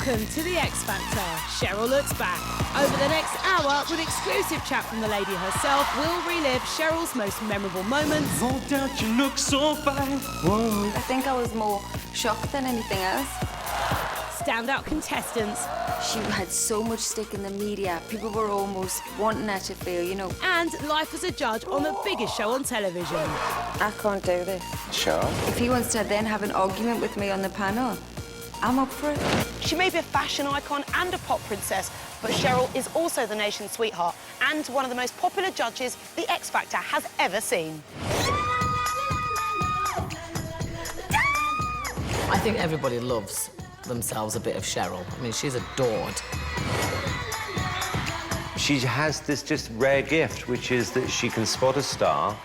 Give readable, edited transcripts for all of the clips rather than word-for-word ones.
Welcome to the X Factor. Cheryl looks back. Over the next hour, with exclusive chat from the lady herself, we'll relive Cheryl's most memorable moments. No doubt you look so fine. Whoa. I think I was more shocked than anything else. Standout contestants. She had so much stick in the media. People were almost wanting her to feel, you know. And life as a judge on the biggest show on television. I can't do this. Sure. If he wants to then have an argument with me on the panel, I'm up for it. She may be a fashion icon and a pop princess, but Cheryl is also the nation's sweetheart and one of the most popular judges the X Factor has ever seen. I think everybody loves themselves a bit of Cheryl. I mean, she's adored. She has this just rare gift, which is that she can spot a star.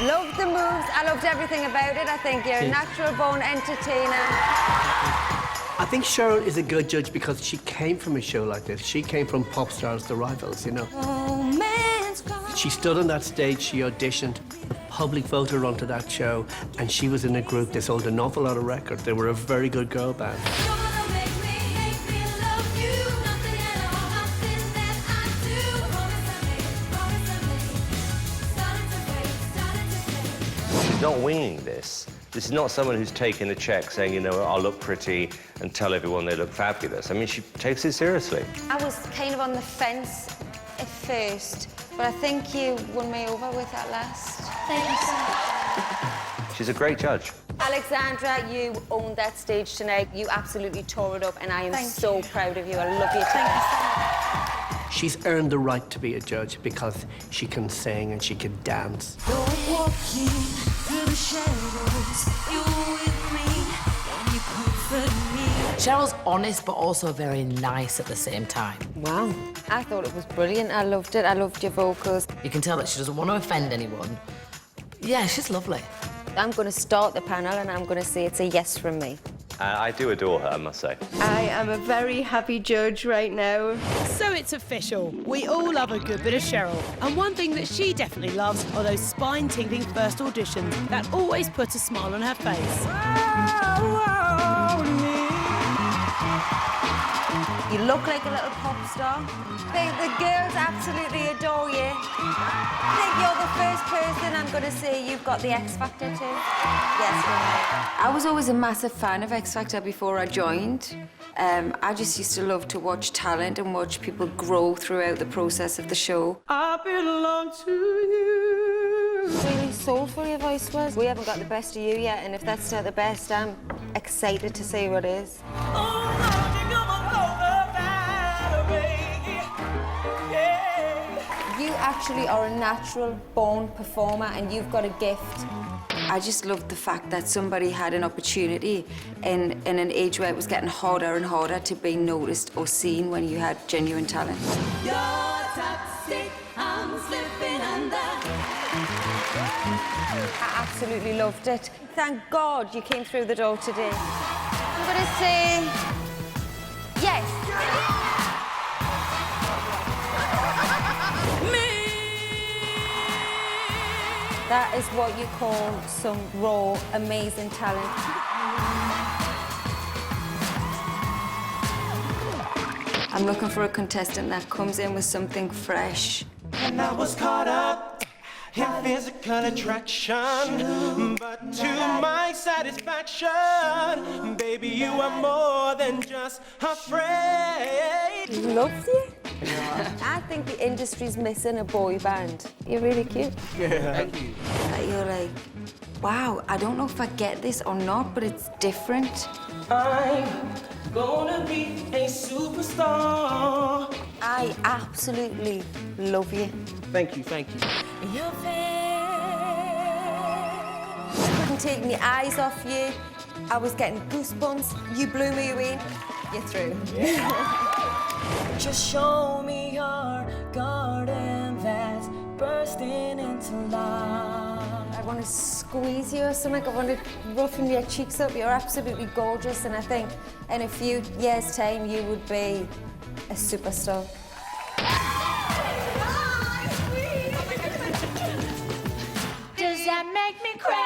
Loved the moves. I loved everything about it. I think you're a natural-born entertainer. I think Cheryl is a good judge because she came from a show like this. She came from Pop Stars, The Rivals, you know. She stood on that stage, she auditioned. The public voted her onto that show, and she was in a group that sold an awful lot of records. They were a very good girl band. She's not winging this. This is not someone who's taken a check saying, you know, I'll look pretty and tell everyone they look fabulous. I mean, she takes it seriously. I was kind of on the fence at first, but I think you won me over with that last. Thank you so much. She's a great judge. Alexandra, you owned that stage tonight. You absolutely tore it up, and I am so proud of you. I love you. Thank you so much. She's earned the right to be a judge because she can sing and she can dance. Cheryl's honest, but also very nice at the same time. Wow. I thought it was brilliant. I loved it. I loved your vocals. You can tell that she doesn't want to offend anyone. Yeah, she's lovely. I'm going to start the panel, and I'm going to say it's a yes from me. I do adore her, I must say. I am a very happy judge right now. So it's official. We all love a good bit of Cheryl. And one thing that she definitely loves are those spine-tingling first auditions that always put a smile on her face. You look like a little pop star. The girls absolutely adore you. I think you're the first person I'm going to say you've got the X Factor to. Yes, I was always a massive fan of X Factor before I joined. I just used to love to watch talent and watch people grow throughout the process of the show. I belong to you. Really soulful your voice was. We haven't got the best of you yet, and if that's not the best, I'm excited to see what is. You actually are a natural-born performer, and you've got a gift. I just loved the fact that somebody had an opportunity in an age where it was getting harder and harder to be noticed or seen when you had genuine talent. You're toxic, I'm slipping under. I absolutely loved it. Thank God you came through the door today. I'm going to say yes. That is what you call some raw, amazing talent. I'm looking for a contestant that comes in with something fresh. And I was caught up in physical attraction, but to my satisfaction, baby, you are more than just a friend. He loves you. I think the industry's missing a boy band. You're really cute. Yeah. Thank you. You're like, wow, I don't know if I get this or not, but it's different. I'm gonna be a superstar. I absolutely love you. Thank you, thank you. Couldn't take my eyes off you. I was getting goosebumps. You blew me away. You're through. Yeah. Just show me your garden that's bursting into life. I want to squeeze you or something. I want to roughen your cheeks up. You're absolutely gorgeous, and I think in a few years' time you would be a superstar. Does that make me crazy?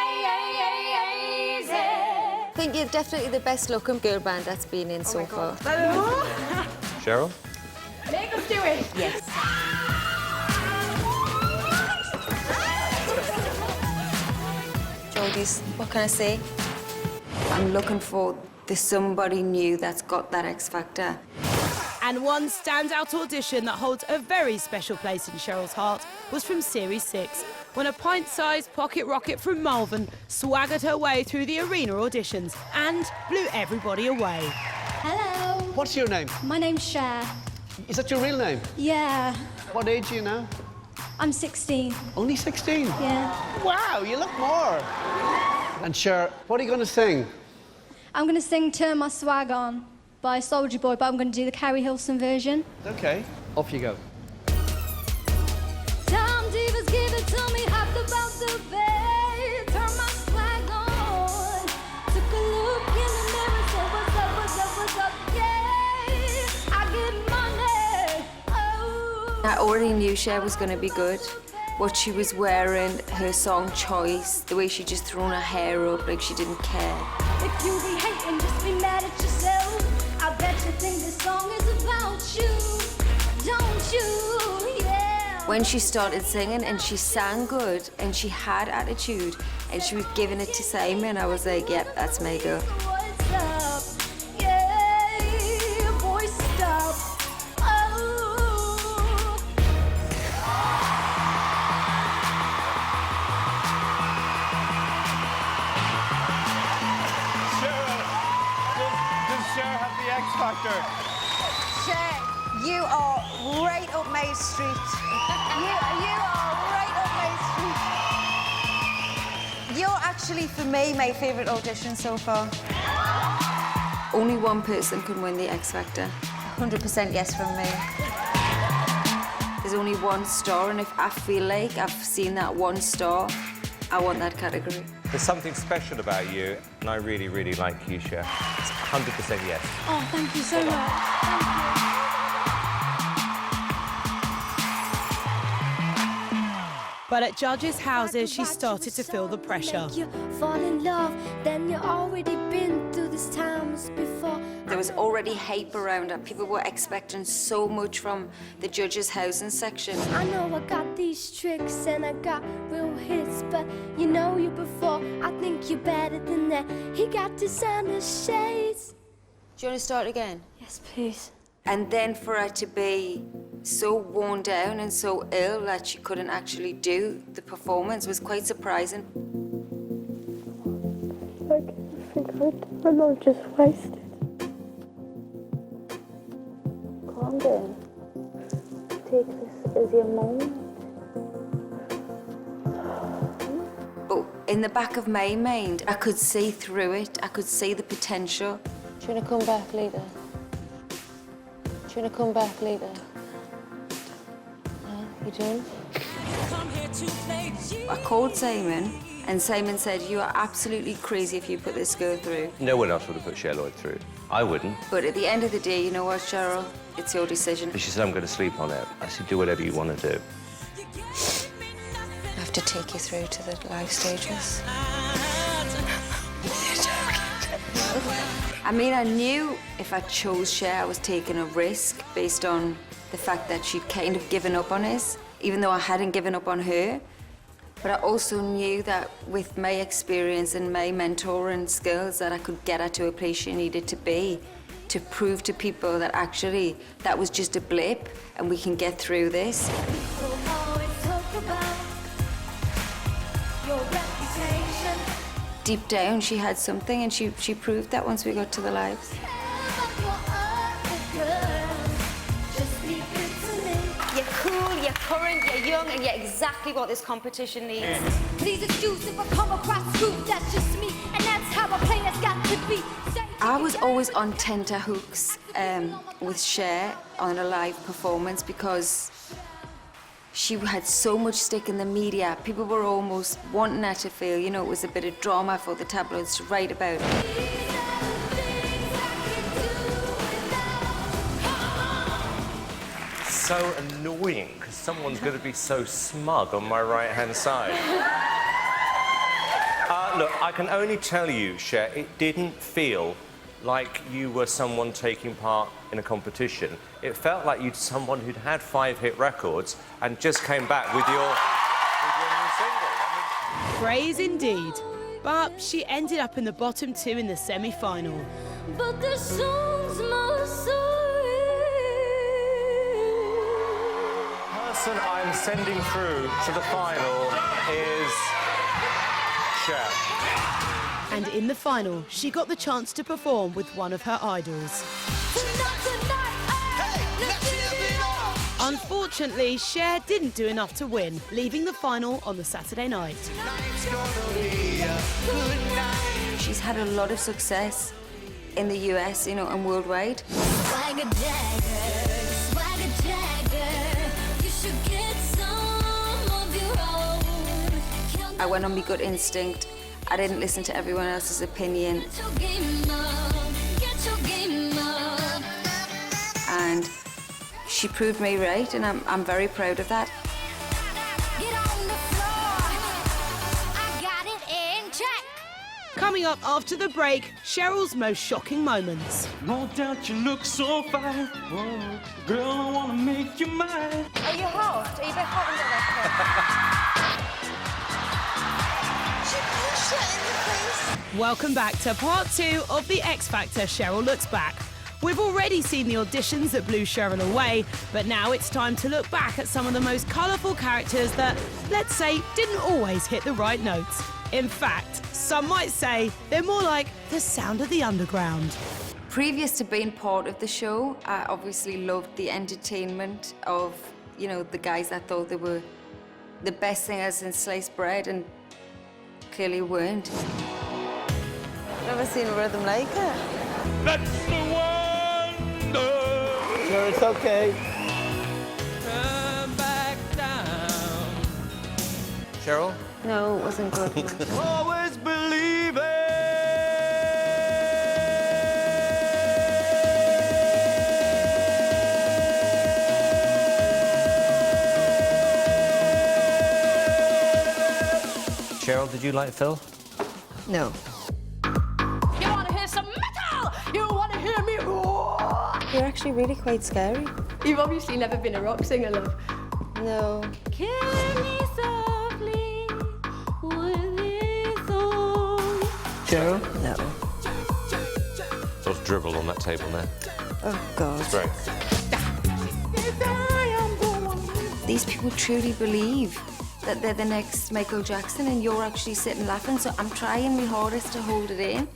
think you're definitely the best looking girl band that's been in so far. Cheryl? Make us do it. Yes. Jodie's, what can I say? I'm looking for the somebody new that's got that X Factor. And one standout audition that holds a very special place in Cheryl's heart was from Series 6, when a pint-sized pocket rocket from Malvern swaggered her way through the arena auditions and blew everybody away. Hello, What's your name? my name's Cher. Is that your real name? Yeah, What age are you now? I'm 16. Only 16? Yeah. Wow, you look more. And Cher, what are you going to sing? I'm going to sing Turn My Swag On by Soulja Boy, but I'm going to do the Carrie Hilson version. Okay. Off you go. Time divas give it to me, hopped about the bed, turn my swag on. Took a look in the mirror, said, what's up, what's up, what's up, yeah. I get money, oh. I already knew Cher was going to be good. What she was wearing, her song choice, the way she just thrown her hair up like she didn't care. If you be hating, just be mad at yourself. I bet you think this song is about you, don't you? Yeah. When she started singing and she sang good and she had attitude and she was giving it to Simon, I was like, yep, that's my girl. What's up? Yeah, boy, stop. Oh. Does Cher have the X Factor? Cher, you are right up my street. You are right up my street. You're actually, for me, my favourite audition so far. Only one person can win the X Factor. 100% yes from me. There's only one star, and if I feel like I've seen that one star, I want that category. There's something special about you, and I really, really like you, Cher. It's 100% yes. Oh, thank you so much. Thank you. But at judges' houses, she started to feel the pressure. You fall in love, then you already been through these times before. There was already hype around it. People were expecting so much from the judges' housing section. I know I got these tricks and I got real hits, but you know you before. I think you're better than that. He got designer shades. Do you want to start again? Yes, please. And then for her to be so worn down and so ill that she couldn't actually do the performance was quite surprising. I think I'm not just wasted. Calm down. Take this as your moment. But in the back of my mind, I could see through it. I could see the potential. Do you want to come back later? Do you want to come back later? You don't? I called Simon, and Simon said, you are absolutely crazy if you put this girl through. No one else would have put Cher Lloyd through. I wouldn't. But at the end of the day, you know what, Cheryl? It's your decision. She said, I'm going to sleep on it. I said, do whatever you want to do. I have to take you through to the live stages. I mean, I knew if I chose Cher, I was taking a risk based on the fact that she'd kind of given up on us, even though I hadn't given up on her. But I also knew that with my experience and my mentoring skills that I could get her to a place she needed to be to prove to people that actually that was just a blip and we can get through this. Deep down, she had something, and she proved that once we got to the lives. You're cool, you're current, you're young, and you're exactly what this competition needs. Please excuse if I come across rude, that's just me, and that's how a player's got to be. I was always on tenterhooks with Cher on a live performance because she had so much stick in the media. People were almost wanting her to feel, you know, it was a bit of drama for the tabloids to write about. So annoying, because someone's going to be so smug on my right-hand side. Look, I can only tell you, Cher, it didn't feel like you were someone taking part in a competition. It felt like you'd someone who'd had 5 hit records and just came back with your new single. Praise indeed. But she ended up in the bottom 2 in the semi-final. But the song's my story. The person I'm sending through to the final is Cher. And in the final, she got the chance to perform with one of her idols. Unfortunately, Cher didn't do enough to win, leaving the final on the Saturday night. She's had a lot of success in the US, you know, and worldwide. Swagger Jagger, you should get some of your own. I went on my gut instinct. I didn't listen to everyone else's opinion. Get your game up, get your game up. And she proved me right, and I'm very proud of that. Get on the floor, I got it in check. Coming up after the break, Cheryl's most shocking moments. No doubt you look so fine. Whoa, girl, I wanna make you mine. Are you hot? Are you a bit hot under that Welcome back to part 2 of the X Factor Cheryl Looks Back. We've already seen the auditions that blew Cheryl away, but now it's time to look back at some of the most colourful characters that, let's say, didn't always hit the right notes. In fact, some might say they're more like the sound of the underground. Previous to being part of the show, I obviously loved the entertainment of, you know, the guys that thought they were the best singers in sliced bread and clearly weren't. Never seen a rhythm like it. That's the wonder. Sure, it's okay. Come back down. Cheryl? No, it wasn't good. Always believe it. Cheryl, did you like Phil? No. You want to hear some metal? You want to hear me roar? You're actually really quite scary. You've obviously never been a rock singer, love. No. Kill me softly with this song. Cheryl? No. Sort of dribble on that table there. Oh, God. It's great. These people truly believe that they're the next Michael Jackson and you're actually sitting laughing, so I'm trying my hardest to hold it in,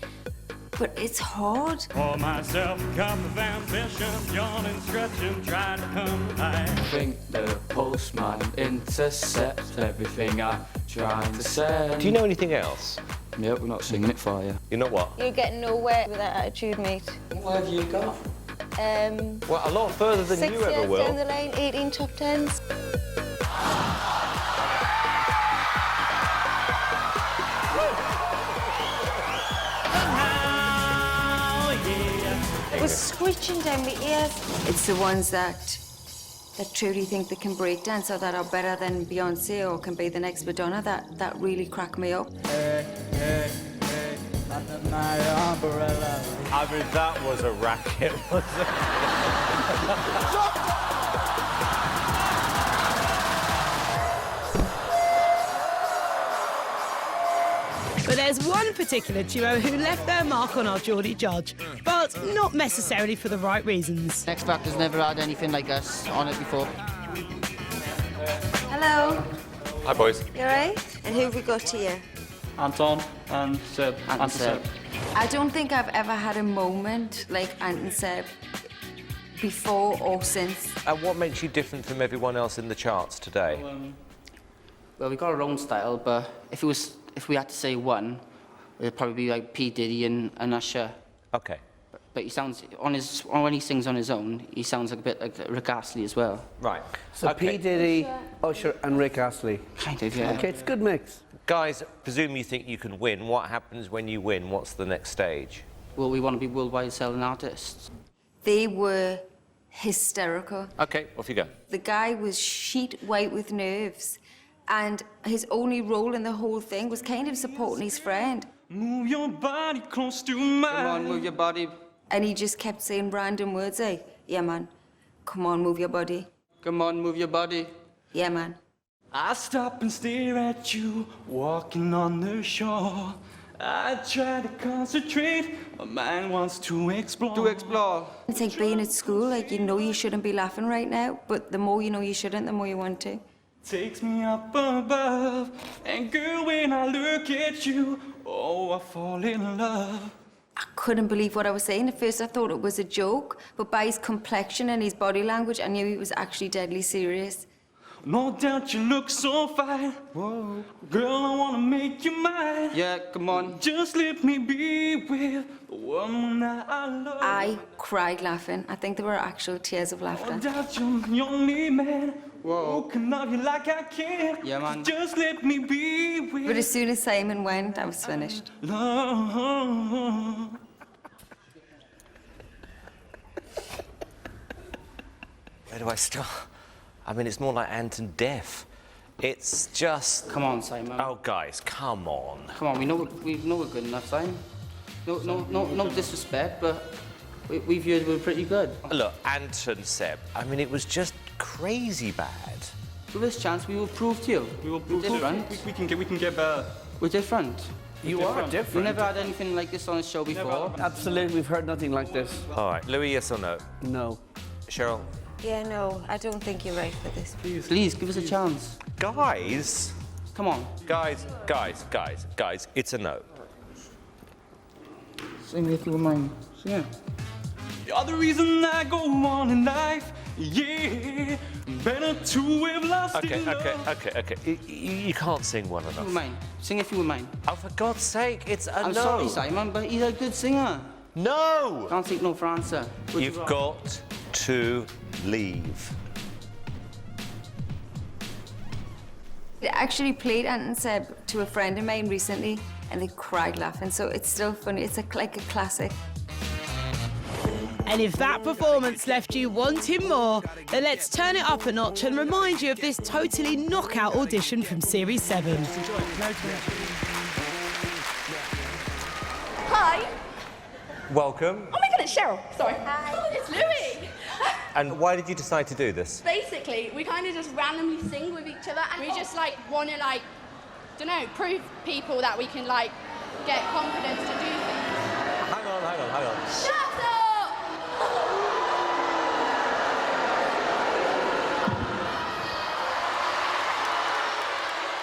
but it's hard. For myself, a cup of ambition, yawning, stretching, trying to come to life. I think the postman intercepts everything I'm trying to say. Do you know anything else? Yeah, we're not singing it for you. You're not what? You're getting nowhere with that attitude, mate. What have you got? Well, a lot further than 6 you years ever will. down the lane, 18 top 10s. It was screeching down my ears. It's the ones that truly think they can break dance or that are better than Beyonce or can be the next Madonna that really crack me up. Under my umbrella. I mean, that was a racket, wasn't it? But there's one particular duo who left their mark on our Geordie judge, but not necessarily for the right reasons. X Factor's never had anything like us on it before. Hello. Hi, boys. You all right? And who have we got here? Anton and Seb. Ant and Seb. I don't think I've ever had a moment like Ant and Seb before or since. And what makes you different from everyone else in the charts today? Well, we've got our own style, but if we had to say one, it'd probably be like P. Diddy and Usher. Okay. But he sounds, when he sings on his own, he sounds like a bit like Rick Astley as well. Right. So okay. P. Diddy, Usher and Rick Astley. Kind of, yeah. Okay, it's a good mix. Guys, presume you think you can win. What happens when you win? What's the next stage? Well, we want to be worldwide selling artists. They were hysterical. Okay, off you go. The guy was sheet white with nerves, And his only role in the whole thing was kind of supporting his friend. Move your body close to mine. Come on, move your body. And he just kept saying random words like, yeah, man, come on, move your body. Come on, move your body. Yeah, man. I stop and stare at you, walking on the shore. I try to concentrate, my mind wants to explore. To explore. It's like being at school, like you know you shouldn't be laughing right now, but the more you know you shouldn't, the more you want to. Takes me up above, and girl, when I look at you, oh, I fall in love. I couldn't believe what I was saying. At first I thought it was a joke, but by his complexion and his body language, I knew he was actually deadly serious. No doubt you look so fine. Whoa. Girl, I wanna make you mine. Yeah, come on. Just let me be with the woman that I love. I cried laughing. I think there were actual tears of laughter. No doubt you're the only man. Whoa. Can love you like I can. Yeah, man. Just let me be with. But as soon as Simon went, I was finished. Love. Where do I start? I mean, it's more like Anton deaf. It's just... Come on, Simon. Oh, guys, come on. Come on, we know we're good enough, Simon. No disrespect, but we viewed we were pretty good. Look, Anton, Seb, I mean, it was just crazy bad. With this chance, we will prove to you. We're different. We can get better. We're different. You are different. We've never had anything like this on the show before. Absolutely, we've heard nothing like this. All right, Louis, yes or no? No. Cheryl? Yeah, no, I don't think you're right for this. Please, give us a chance. Guys? Come on. Guys, it's a no. Sing if you mind. Sing it. You're the reason I go on in life, yeah. Better to have lost in love. Okay. You can't sing well enough. If you would mind. Sing if you would mind. Oh, for God's sake, it's a no. I'm sorry, Simon, but he's a good singer. No! Can't take no for answer. You've got to leave. I actually played Anton Seb to a friend of mine recently, and they cried laughing, so it's still funny. It's like a classic. And if that performance left you wanting more, then let's turn it up a notch and remind you of this totally knockout audition from Series 7. Hi. Welcome. Oh my God, it's Cheryl. Sorry. Hi. It's Louis. And why did you decide to do this? Basically, we kind of just randomly sing with each other, and we just like want to prove people that we can get confidence to do things. Hang on. Shut up!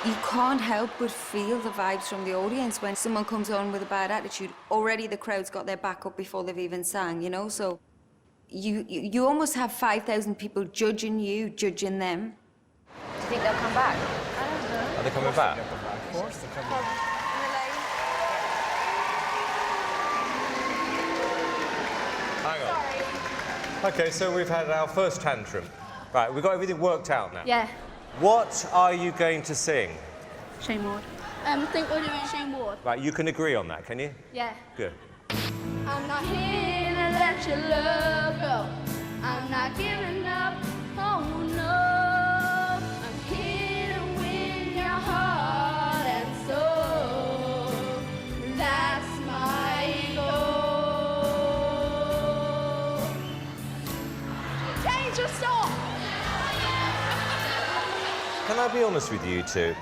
You can't help but feel the vibes from the audience when someone comes on with a bad attitude. Already the crowd's got their back up before they've even sang, you know? So you almost have 5,000 people judging you, judging them. Do you think they'll come back? I don't know. Are they coming back? Of course they're coming back. Hang on. Okay, so we've had our first tantrum. Right, we've got everything worked out now. Yeah. What are you going to sing? Shane Ward. I think we're doing Shane Ward. Right, you can agree on that, can you? Yeah. Good. I'm not here to let your love go. I'm not giving up. Oh no. I'm here to win your heart and soul. That's my goal. Change your song. Can I be honest with you two?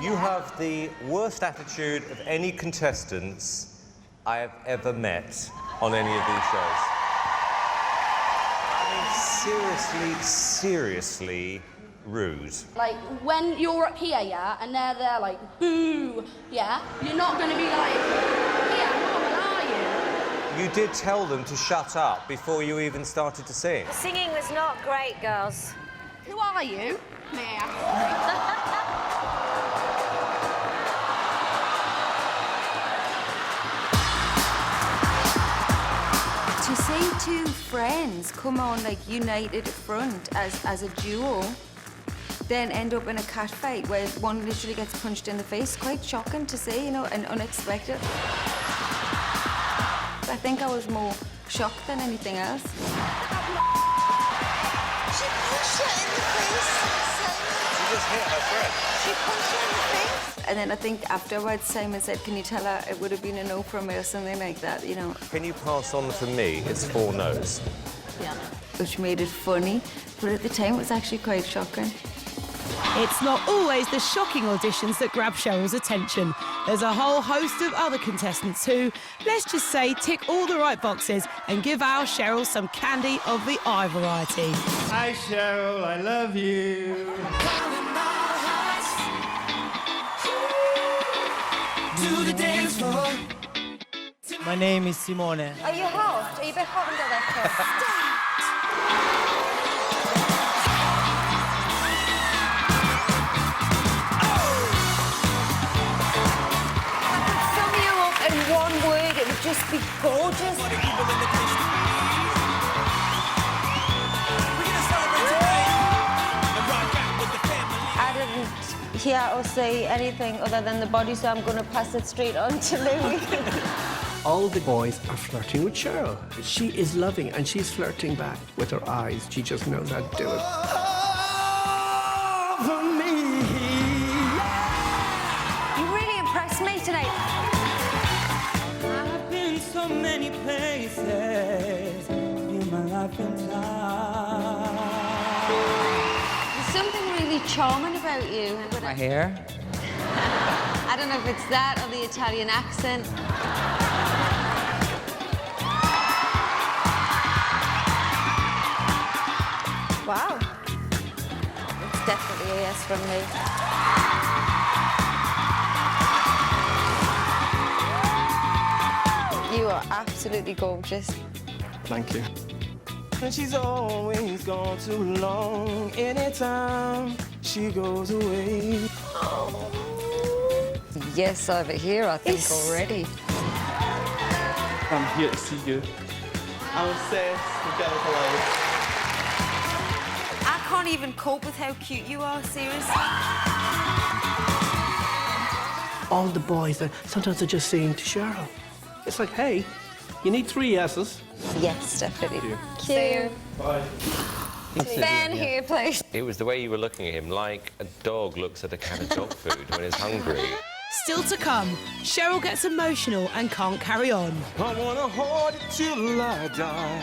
You have the worst attitude of any contestants I have ever met on any of these shows. I mean, seriously rude. Like, when you're up here, yeah, and they're there like, boo, yeah, you're not going to be like, yeah, normal, are you? You did tell them to shut up before you even started to sing. The singing was not great, girls. Who are you? May I ask? To see two friends come on united front as a duo, then end up in a cat fight where one literally gets punched in the face, quite shocking to see, you know, and unexpected. I think I was more shocked than anything else. She punched her in the face, Simon. just hit her friend. She punched her in the face. And then I think afterwards Simon said, can you tell her it would have been a no from me or something like that, you know. Can you pass on for me? It's 4 no's. Yeah. Which made it funny, but at the time it was actually quite shocking. It's not always the shocking auditions that grab Cheryl's attention. There's a whole host of other contestants who, let's just say, tick all the right boxes and give our Cheryl some candy of the eye variety. Hi, Cheryl, I love you. To the dance floor. My name is Simona. Are you hot? Are you a bit hot under that coat? One word, it would just be gorgeous. I didn't hear or say anything other than the body, so I'm going to pass it straight on to Louis. All the boys are flirting with Cheryl. She is loving, and she's flirting back with her eyes. She just knows how to do it. You really impressed me tonight. So many places in my life and time. There's something really charming about you. My hair? I don't know if it's that or the Italian accent. Wow. It's definitely a yes from me. You are absolutely gorgeous. Thank you. And she's always gone too long. Anytime she goes away. Yes, over here, I think already. I'm here to see you. I'm obsessed with hello. I can't even cope with how cute you are, seriously. All the boys, sometimes they're just saying to Cheryl, it's like, hey, you need 3 yeses. Yes, definitely. Cute. Bye. Ben here, please. It was the way you were looking at him, like a dog looks at a can of dog food when it's hungry. Still to come, Cheryl gets emotional and can't carry on. I wanna hold you till I die,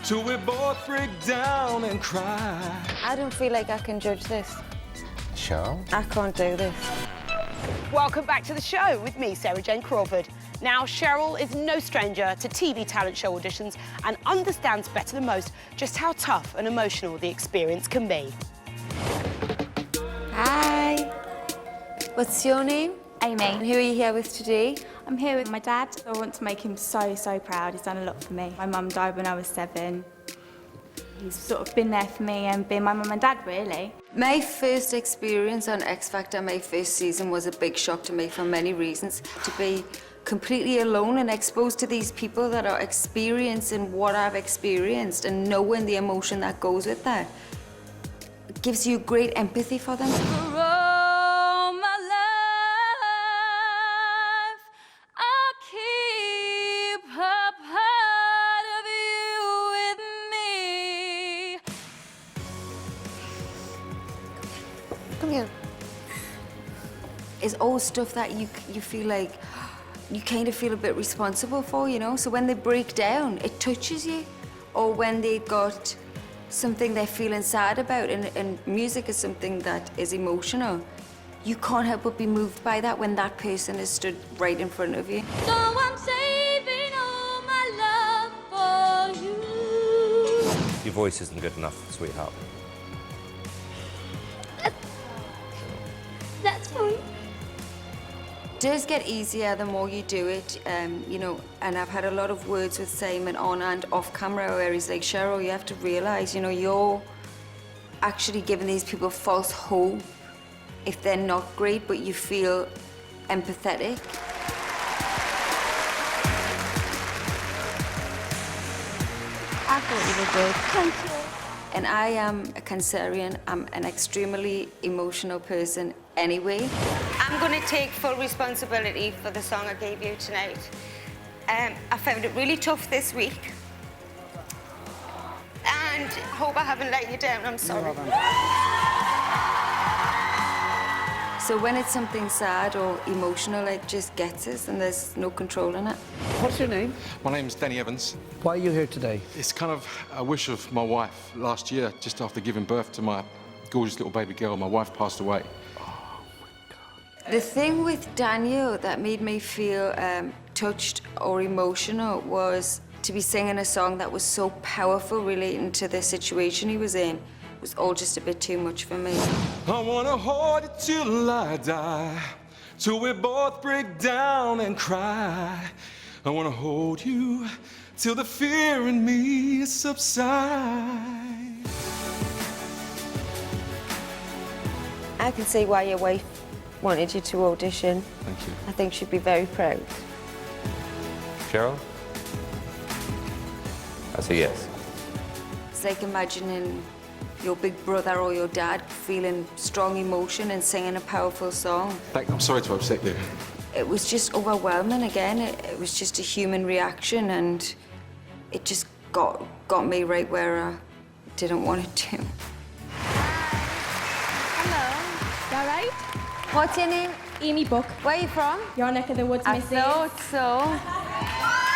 till we both break down and cry. I don't feel like I can judge this. Cheryl? I can't do this. Welcome back to the show with me, Sarah Jane Crawford. Now, Cheryl is no stranger to TV talent show auditions and understands better than most just how tough and emotional the experience can be. Hi. What's your name? Amy. And who are you here with today? I'm here with my dad. I want to make him so, so proud. He's done a lot for me. My mum died when I was 7. He's sort of been there for me and been my mum and dad, really. My first experience on X Factor, my first season, was a big shock to me for many reasons. To be completely alone and exposed to these people that are experiencing what I've experienced and knowing the emotion that goes with that, it gives you great empathy for them. It's all stuff that you feel like you kind of feel a bit responsible for, you know? So when they break down, it touches you. Or when they got something they're feeling sad about, and music is something that is emotional, you can't help but be moved by that when that person is stood right in front of you. So I'm saving all my love for you. Your voice isn't good enough, sweetheart. That's fine. It does get easier the more you do it, you know, and I've had a lot of words with Simon on and off camera where he's like, Cheryl, you have to realise, you know, you're actually giving these people false hope if they're not great, but you feel empathetic. I thought you were good. Thank you. And I am a Cancerian. I'm an extremely emotional person anyway. I'm going to take full responsibility for the song I gave you tonight. I found it really tough this week. And hope I haven't let you down. I'm sorry. So when it's something sad or emotional, it just gets us and there's no control in it. What's your name? My name's Danny Evans. Why are you here today? It's kind of a wish of my wife. Last year, just after giving birth to my gorgeous little baby girl, my wife passed away. The thing with Daniel that made me feel touched or emotional was to be singing a song that was so powerful relating to the situation he was in. It was all just a bit too much for me. I wanna hold you till I die, till we both break down and cry. I wanna hold you till the fear in me subsides. I can see why your wife wanted you to audition. Thank you. I think she'd be very proud. Cheryl? That's a yes. It's like imagining your big brother or your dad feeling strong emotion and singing a powerful song. I'm sorry to upset you. It was just overwhelming again. It was just a human reaction and it just got me right where I didn't want it to. Hello. All right? What's your name? Amy Book. Where are you from? Your neck of the woods, I Missy. thought so.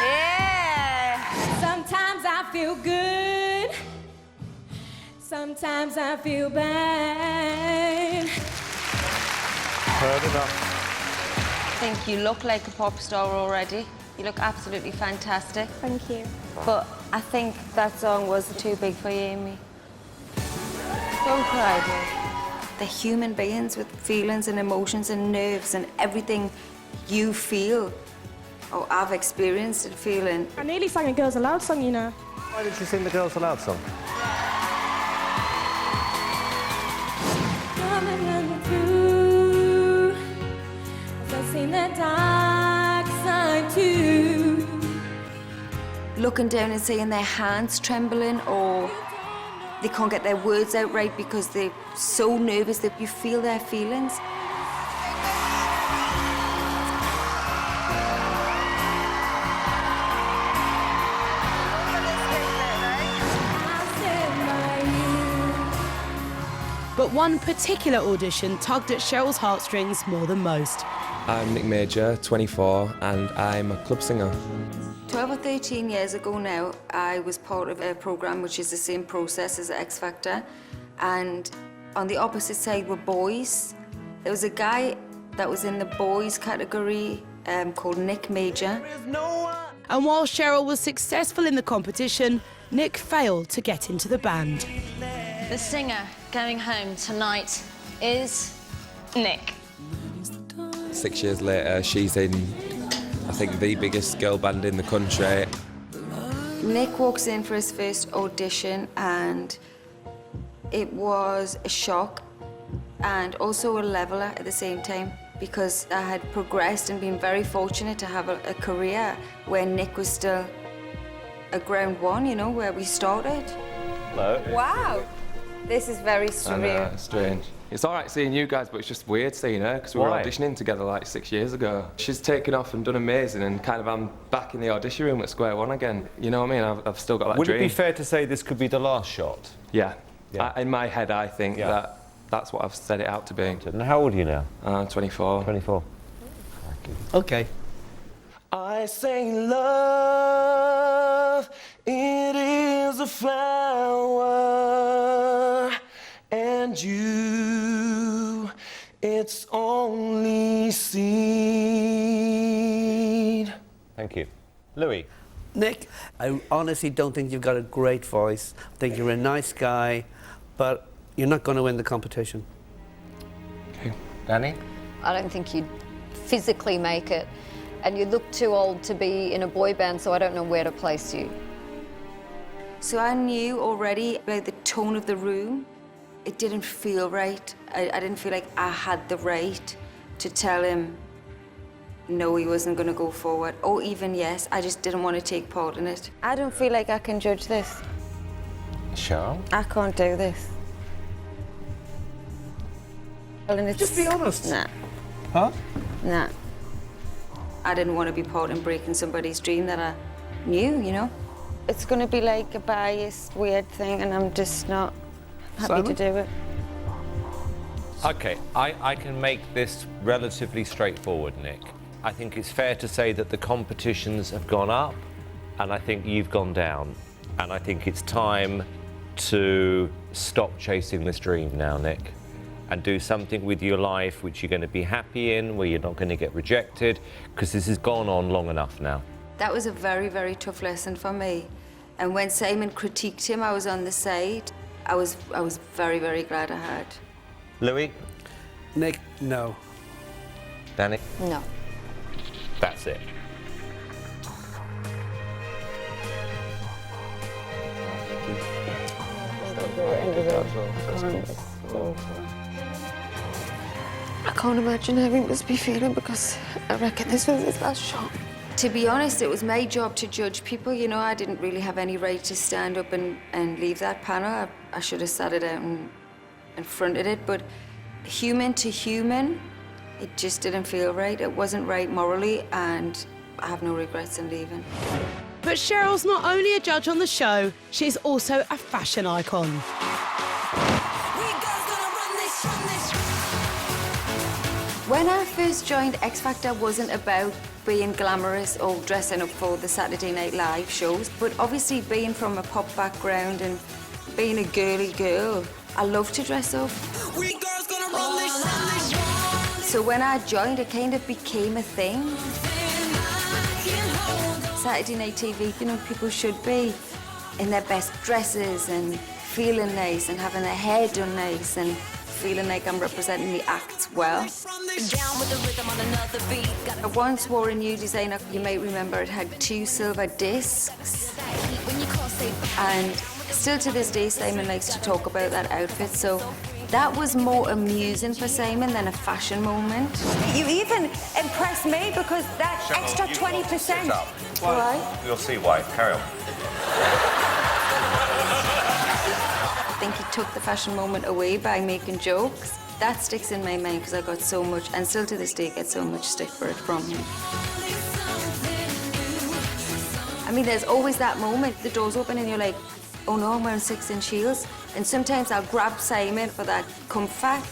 Yeah. Sometimes I feel good. Sometimes I feel bad. Heard enough. I think you look like a pop star already. You look absolutely fantastic. Thank you. But I think that song was too big for you, Amy. Don't cry, dear. They're human beings with feelings and emotions and nerves and everything you feel or I've experienced and feeling. I nearly sang a Girls Aloud song, you know. Why did you sing the Girls Aloud song? Coming through, I've seen the dark side too. Looking down and seeing their hands trembling or they can't get their words out right because they're so nervous that you feel their feelings. But one particular audition tugged at Cheryl's heartstrings more than most. I'm Nick Major, 24, and I'm a club singer. 12 or 13 years ago now, I was part of a programme which is the same process as XFactor, and on the opposite side were boys. There was a guy that was in the boys category called Nick Major. And while Cheryl was successful in the competition, Nick failed to get into the band. The singer going home tonight is Nick. 6 years later, she's in, I think, the biggest girl band in the country. Nick walks in for his first audition and it was a shock and also a leveler at the same time because I had progressed and been very fortunate to have a career where Nick was still a ground one, you know, where we started. Hello. Wow. This is very surreal. I know, it's strange. It's all right seeing you guys, but it's just weird seeing her because we were Why? auditioning together like 6 years ago. She's taken off and done amazing, and kind of I'm back in the audition room at square one again. You know what I mean? I've still got that Would dream. it be fair to say this could be the last shot? Yeah. Yeah. In my head, I think that's what I've set it out to be. And how old are you now? 24. 24. Okay. I say love, it is a flower, and you, it's only seed. Thank you. Louis. Nick, I honestly don't think you've got a great voice. I think you're a nice guy, but you're not going to win the competition. Okay. Danny? I don't think you'd physically make it. And you look too old to be in a boy band, so I don't know where to place you. So I knew already by the tone of the room, it didn't feel right. I didn't feel like I had the right to tell him no, he wasn't going to go forward, or even yes. I just didn't want to take part in it. I don't feel like I can judge this. Cheryl? I can't do this. Well, and it's, Just be honest. Nah. Huh? Nah. I didn't want to be part in breaking somebody's dream that I knew, you know? It's going to be like a biased, weird thing, and I'm just not happy Simon? to do it. OK, I can make this relatively straightforward, Nick. I think it's fair to say that the competitions have gone up, and I think you've gone down. And I think it's time to stop chasing this dream now, Nick, and do something with your life which you're going to be happy in, where you're not going to get rejected, because this has gone on long enough now. That was a very, very tough lesson for me. And when Simon critiqued him, I was on the side. I was very, very glad I had. Louis? Nick, no. Danny? No. That's it. I can't imagine how he must be feeling because I reckon this was his last shot. To be honest, it was my job to judge people. You know, I didn't really have any right to stand up and leave that panel. I should have sat it out and fronted it, but human to human, it just didn't feel right. It wasn't right morally, and I have no regrets in leaving. But Cheryl's not only a judge on the show, she's also a fashion icon. When I first joined X Factor, it wasn't about being glamorous or dressing up for the Saturday Night Live shows, but obviously being from a pop background and being a girly girl, I love to dress up. So when I joined, it kind of became a thing. Saturday Night TV, you know, people should be in their best dresses and feeling nice and having their hair done nice and feeling like I'm representing the acts well. I once wore a new designer. You might remember it had 2 silver discs. And still to this day, Simon likes to talk about that outfit. So that was more amusing for Simon than a fashion moment. You even impressed me because that extra 20%. Why? You'll see why. Carry on. I think he took the fashion moment away by making jokes. That sticks in my mind because I got so much, and still to this day get so much stick for it from him. I mean, there's always that moment, the door's open and you're like, oh no, I'm wearing 6-inch heels. And sometimes I'll grab Simon for that comfort.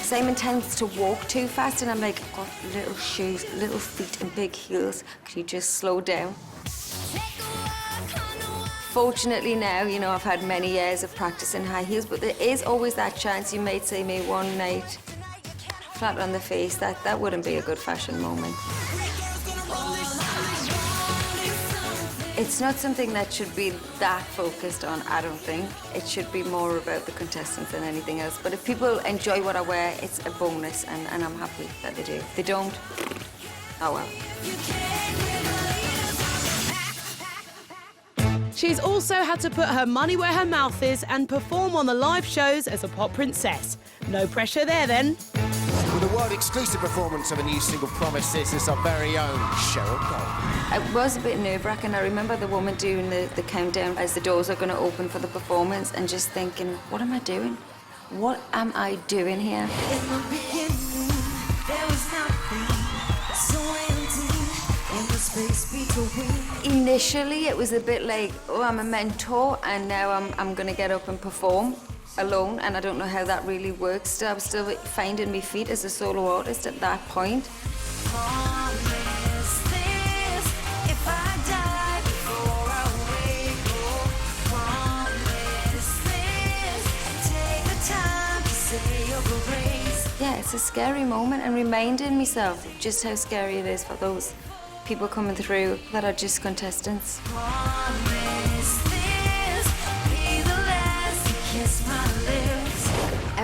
Simon tends to walk too fast and I'm like, I've got little shoes, little feet and big heels. Can you just slow down? Fortunately now, you know, I've had many years of practice in high heels, but there is always that chance you might see me one night flat on the face. That wouldn't be a good fashion moment. It's not something that should be that focused on, I don't think. It should be more about the contestants than anything else. But if people enjoy what I wear, it's a bonus, and I'm happy that they do. If they don't, oh well. She's also had to put her money where her mouth is and perform on the live shows as a pop princess. No pressure there, then. With a world-exclusive performance of a new single, Promises, is our very own Cheryl. It was a bit nerve-wracking. I remember the woman doing the countdown as the doors are going to open for the performance and just thinking, what am I doing? What am I doing here? In the beginning, there was nothing so empty in the space between. Initially, it was a bit like, oh, I'm a mentor, and now I'm going to get up and perform alone, and I don't know how that really works. I was still finding my feet as a solo artist at that point. Yeah, it's a scary moment, and reminding myself just how scary it is for those people coming through that are just contestants.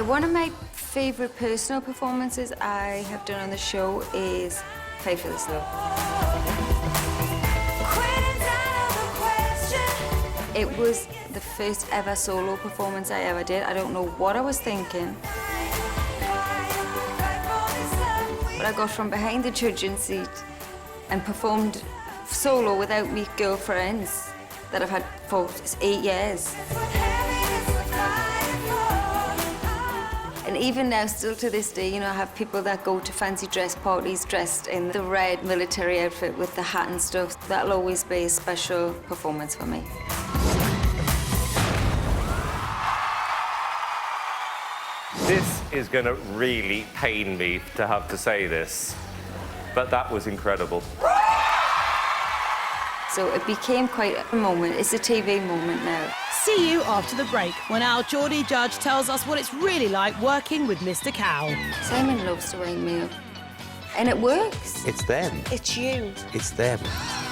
One of my favourite personal performances I have done on the show is Fight for This Love. It was the first ever solo performance I ever did. I don't know what I was thinking. But I got from behind the judging seat and performed solo without me girlfriends that I've had for 8 years. And even now, still to this day, you know, I have people that go to fancy dress parties dressed in the red military outfit with the hat and stuff. That'll always be a special performance for me. This is going to really pain me to have to say this, but that was incredible. So it became quite a moment. It's a TV moment now. See you after the break when our Geordie judge tells us what it's really like working with Mr. Cow. Simon loves to wind me up. And it works. It's them. It's you. It's them.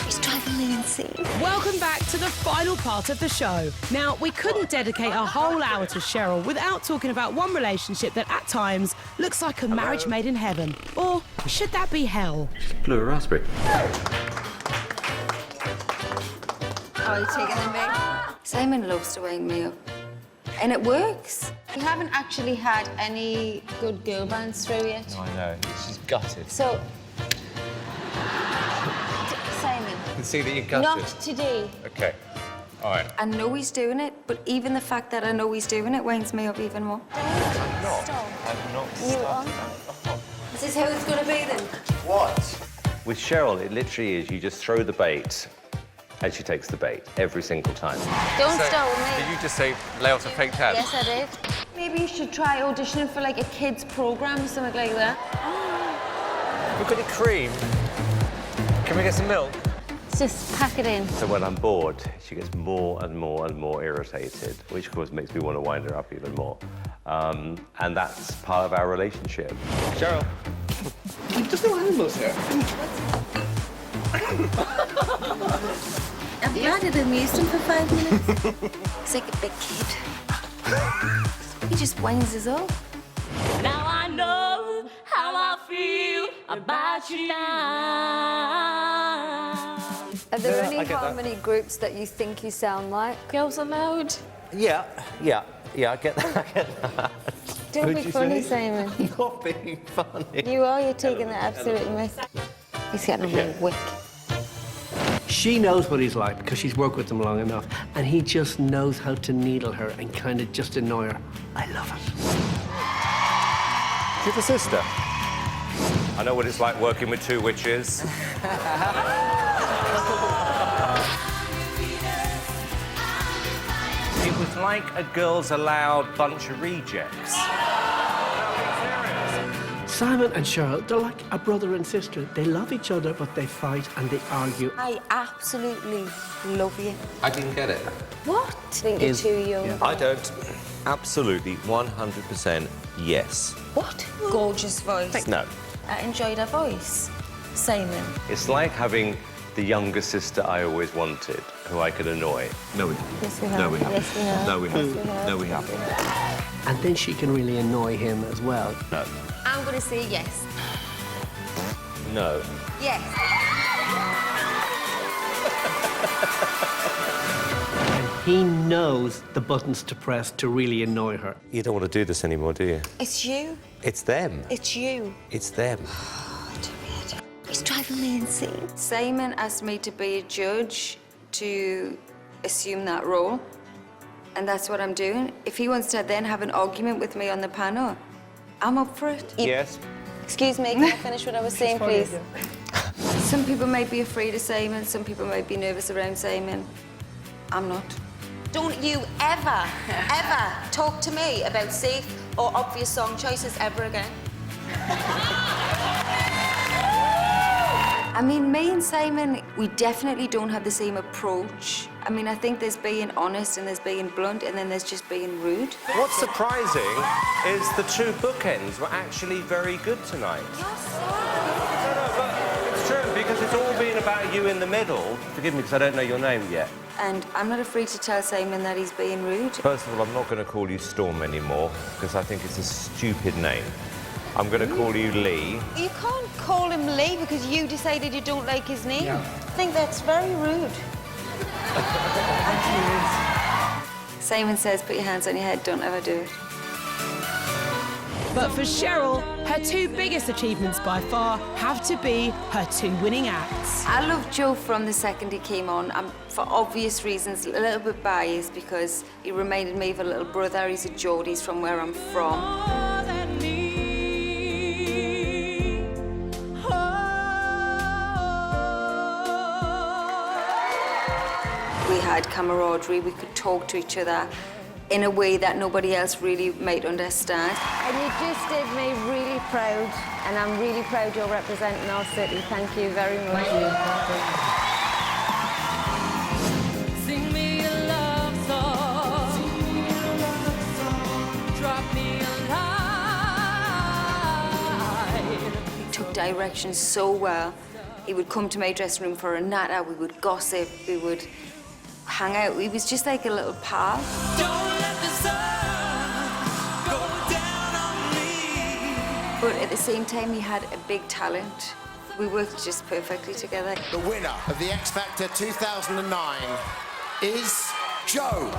It's driving me insane. Welcome back to the final part of the show. Now, we couldn't dedicate a whole hour to Cheryl without talking about one relationship that at times looks like a marriage made in heaven. Or should that be hell? Blew a raspberry. Are you taking the mic? Simon loves to wind me up. And it works. We haven't actually had any good girl bands through yet. No, I know. She's gutted. So, Simon. I can see that you're gutted. Not today. OK. All right. I know he's doing it, but even the fact that I know he's doing it winds me up even more. I'm not. Stop. I'm not. You are? Is this how it's going to be then? What? With Cheryl, it literally is you just throw the bait and she takes the bait every single time. Don't start with me. Did you just say lay off a fake tab? Yes, I did. Maybe you should try auditioning for like a kids program or something like that. We've got any cream. Can we get some milk? Just pack it in. So when I'm bored, she gets more and more and more irritated, which of course makes me want to wind her up even more. And that's part of our relationship. Cheryl. There's no animals here. I'm glad it amused him for 5 minutes. He's like a big kid. He just winds us up. Now I know how I feel about you now. Are there Yeah, any I get that. harmony groups that you think you sound like? Girls Aloud. Yeah, I get that. Don't be funny, Simon. Not being funny. You are, you're taking the absolute miss. He's getting a real wick. She knows what he's like because she's worked with him long enough, and he just knows how to needle her and kind of just annoy her. I love it. Do you have a sister? I know what it's like working with two witches. It was like a Girls Aloud bunch of rejects. Simon and Cheryl, they're like a brother and sister. They love each other, but they fight and they argue. I absolutely love you. I didn't get it. What? I think you're too young. I don't. Absolutely, 100% yes. What? Gorgeous voice. No. I enjoyed her voice. Simon. It's like having the younger sister I always wanted, who I could annoy. No, we haven't. Yes, we have. No, we haven't. Yes, we have. No, we haven't. Yes, we have. No, we haven't. And then she can really annoy him as well. No. I'm going to say yes. No. Yes. And he knows the buttons to press to really annoy her. You don't want to do this anymore, do you? It's you. It's them. It's you. It's them. It's driving me insane. Simon asked me to be a judge to assume that role. And that's what I'm doing. If he wants to then have an argument with me on the panel, I'm up for it. Yes. Excuse me, can I finish what I was saying, please? Some people might be afraid of Simon, some people might be nervous around Simon. I'm not. Don't you ever, ever talk to me about safe or obvious song choices ever again. I mean, me and Simon, we definitely don't have the same approach. I mean, I think there's being honest and there's being blunt and then there's just being rude. What's surprising is the two bookends were actually very good tonight. It's true, because it's all been about you in the middle. Forgive me, because I don't know your name yet. And I'm not afraid to tell Simon that he's being rude. First of all, I'm not going to call you Storm anymore, because I think it's a stupid name. I'm going to call you Lee. You can't call him Lee because you decided you don't like his name. I think that's very rude. Simon says, put your hands on your head, don't ever do it. But for Cheryl, her two biggest achievements by far have to be her two winning acts. I loved Joe from the second he came on. I'm, for obvious reasons, a little bit biased because he reminded me of a little brother. He's a Geordie, he's from where I'm from. We had camaraderie, we could talk to each other. in a way that nobody else really might understand. And you just did me really proud, and I'm really proud you're representing our city. Thank you very much. Thank you. Sing me a love song. Drop me a line. He took direction so well. He would come to my dressing room for a natter, we would gossip, we would hang out. He was just like a little pal. Don't let the sun go down on me. But at the same time, he had a big talent. We worked just perfectly together. The winner of the X Factor 2009 is Joe.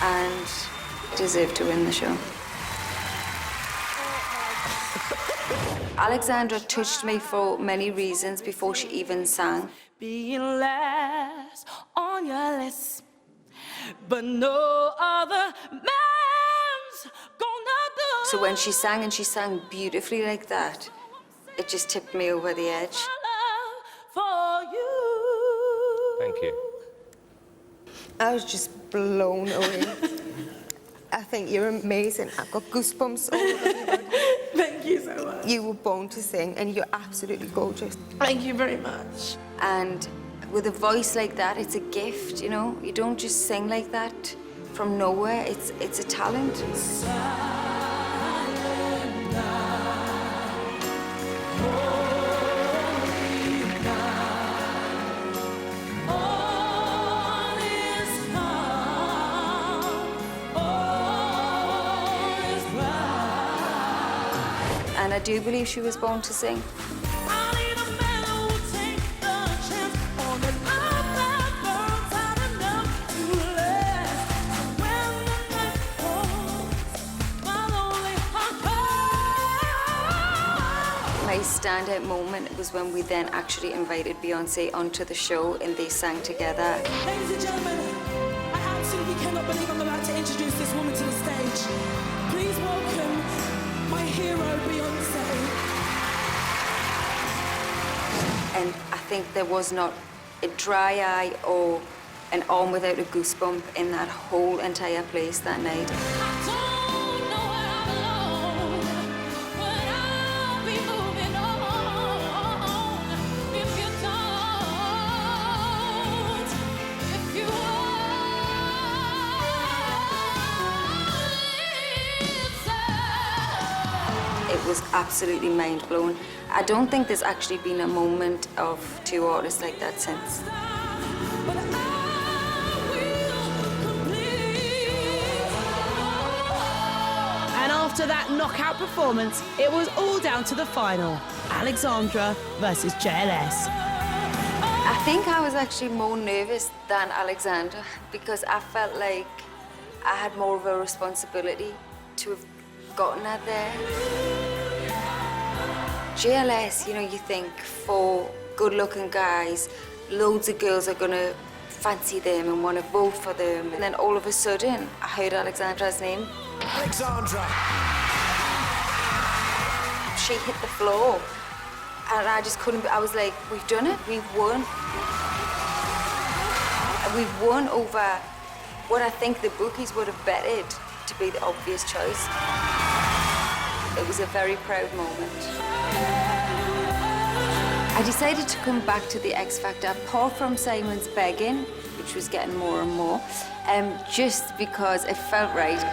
And deserved to win the show. Alexandra touched me for many reasons before she even sang. Being last on your list, but no other man's gonna do. So when she sang, and she sang beautifully like that, it just tipped me over the edge. For you. Thank you. I was just blown away. I think you're amazing. I've got goosebumps all over my body. Thank you so much. You were born to sing, and you're absolutely gorgeous. Thank you very much. And with a voice like that, it's a gift, you know? You don't just sing like that from nowhere. It's a talent. And I do believe she was born to sing. My standout moment was when we then actually invited Beyonce onto the show and they sang together. Ladies and gentlemen, I absolutely cannot believe I'm about to introduce this woman to the stage. Please welcome my hero, Beyonce. And I think there was not a dry eye or an arm without a goosebump in that whole entire place that night. It was absolutely mind-blowing. I don't think there's actually been a moment of two artists like that since. And after that knockout performance, it was all down to the final. Alexandra versus JLS. I think I was actually more nervous than Alexandra because I felt like I had more of a responsibility to have gotten her there. JLS, you know, you think for good-looking guys, loads of girls are gonna fancy them and want to vote for them. And then all of a sudden, I heard Alexandra's name. Alexandra! She hit the floor. And I just couldn't, I was like, we've done it, we've won. And we've won over what I think the bookies would have betted to be the obvious choice. It was a very proud moment. I decided to come back to the X Factor, apart from Simon's begging, which was getting more and more, just because it felt right.